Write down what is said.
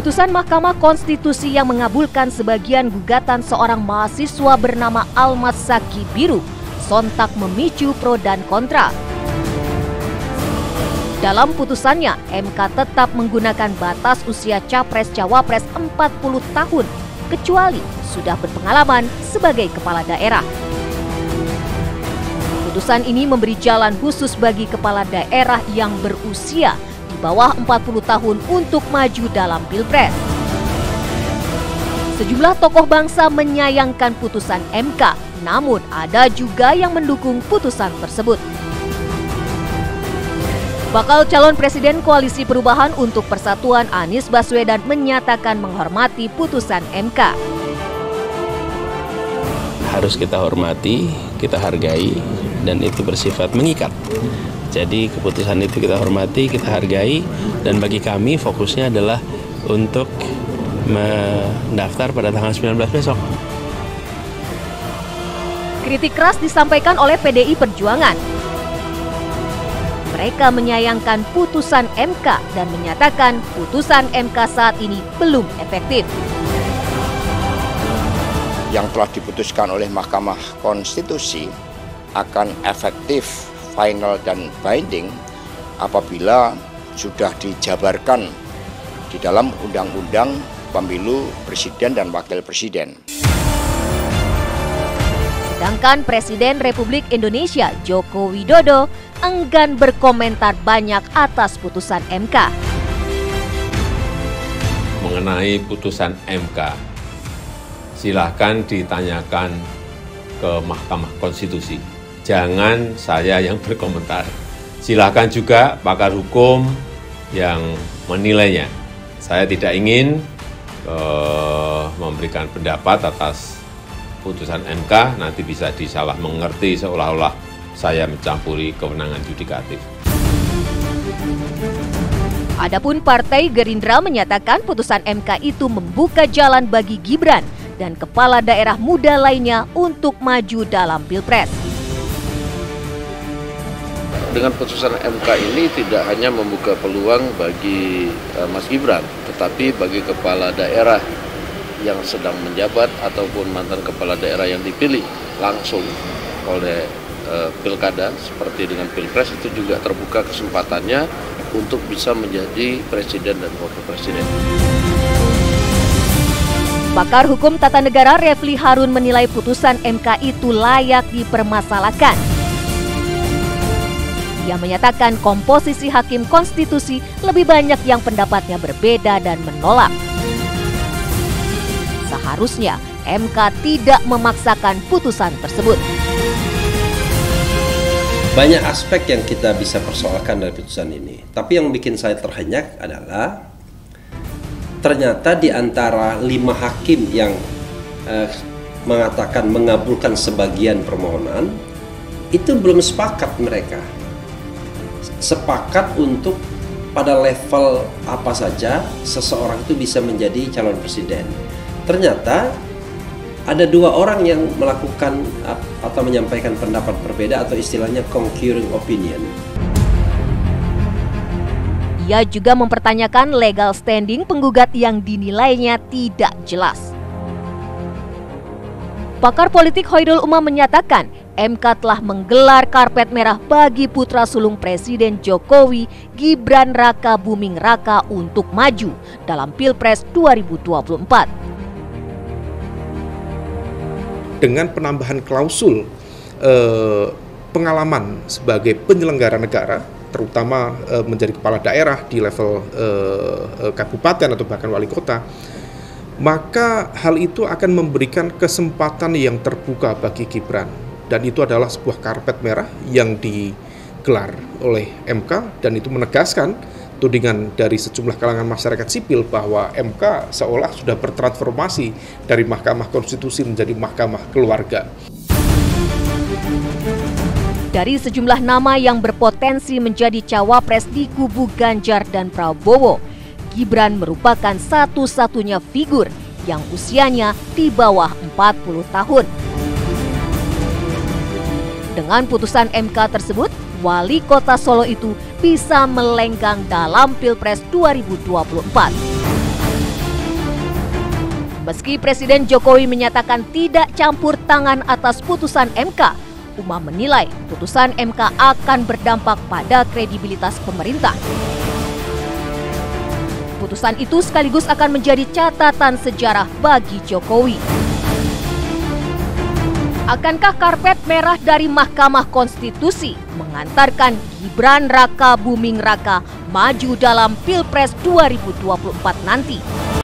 Putusan Mahkamah Konstitusi yang mengabulkan sebagian gugatan seorang mahasiswa bernama Almas Zaki Biru sontak memicu pro dan kontra. Dalam putusannya, MK tetap menggunakan batas usia Capres-Cawapres 40 tahun, kecuali sudah berpengalaman sebagai kepala daerah. Putusan ini memberi jalan khusus bagi kepala daerah yang berusia di bawah 40 tahun untuk maju dalam Pilpres. Sejumlah tokoh bangsa menyayangkan putusan MK, namun ada juga yang mendukung putusan tersebut. Bakal calon Presiden Koalisi Perubahan untuk Persatuan Anies Baswedan menyatakan menghormati putusan MK. Harus kita hormati, kita hargai, dan itu bersifat mengikat. Jadi keputusan itu kita hormati, kita hargai, dan bagi kami fokusnya adalah untuk mendaftar pada tanggal 19 besok. Kritik keras disampaikan oleh PDI Perjuangan. Mereka menyayangkan putusan MK dan menyatakan putusan MK saat ini belum efektif. Yang telah diputuskan oleh Mahkamah Konstitusi akan efektif, final dan binding apabila sudah dijabarkan di dalam Undang-Undang Pemilu Presiden dan Wakil Presiden. Sedangkan Presiden Republik Indonesia Joko Widodo enggan berkomentar banyak atas putusan MK. Mengenai putusan MK, silahkan ditanyakan ke Mahkamah Konstitusi. Jangan saya yang berkomentar. Silahkan juga pakar hukum yang menilainya. Saya tidak ingin memberikan pendapat atas putusan MK, nanti bisa disalah mengerti seolah-olah saya mencampuri kewenangan yudikatif. Adapun Partai Gerindra menyatakan putusan MK itu membuka jalan bagi Gibran dan kepala daerah muda lainnya untuk maju dalam Pilpres. Dengan putusan MK ini tidak hanya membuka peluang bagi Mas Gibran, tetapi bagi kepala daerah yang sedang menjabat ataupun mantan kepala daerah yang dipilih langsung oleh pilkada seperti dengan Pilpres, itu juga terbuka kesempatannya untuk bisa menjadi presiden dan wakil presiden. Pakar hukum tata negara Refli Harun menilai putusan MK itu layak dipermasalahkan. Ia menyatakan komposisi hakim konstitusi lebih banyak yang pendapatnya berbeda dan menolak. Seharusnya MK tidak memaksakan putusan tersebut. Banyak aspek yang kita bisa persoalkan dari putusan ini. Tapi yang bikin saya terhenyak adalah ternyata di antara 5 hakim yang mengatakan mengabulkan sebagian permohonan, itu belum sepakat mereka. Sepakat untuk pada level apa saja seseorang itu bisa menjadi calon presiden. Ternyata ada 2 orang yang melakukan atau menyampaikan pendapat berbeda atau istilahnya concurring opinion. Ia juga mempertanyakan legal standing penggugat yang dinilainya tidak jelas. Pakar politik Hoirul Umam menyatakan MK telah menggelar karpet merah bagi putra sulung Presiden Jokowi, Gibran Raka Buming Raka untuk maju dalam Pilpres 2024. Dengan penambahan klausul pengalaman sebagai penyelenggara negara, terutama menjadi kepala daerah di level kabupaten atau bahkan wali kota, maka hal itu akan memberikan kesempatan yang terbuka bagi Gibran. Dan itu adalah sebuah karpet merah yang digelar oleh MK, dan itu menegaskan tudingan dari sejumlah kalangan masyarakat sipil bahwa MK seolah sudah bertransformasi dari Mahkamah Konstitusi menjadi Mahkamah Keluarga. Dari sejumlah nama yang berpotensi menjadi cawapres di kubu Ganjar dan Prabowo, Gibran merupakan satu-satunya figur yang usianya di bawah 40 tahun. Dengan putusan MK tersebut, wali kota Solo itu bisa melenggang dalam Pilpres 2024. Meski Presiden Jokowi menyatakan tidak campur tangan atas putusan MK, Umar menilai putusan MK akan berdampak pada kredibilitas pemerintah. Putusan itu sekaligus akan menjadi catatan sejarah bagi Jokowi. Akankah karpet merah dari Mahkamah Konstitusi mengantarkan Gibran Raka Buming Raka maju dalam Pilpres 2024 nanti?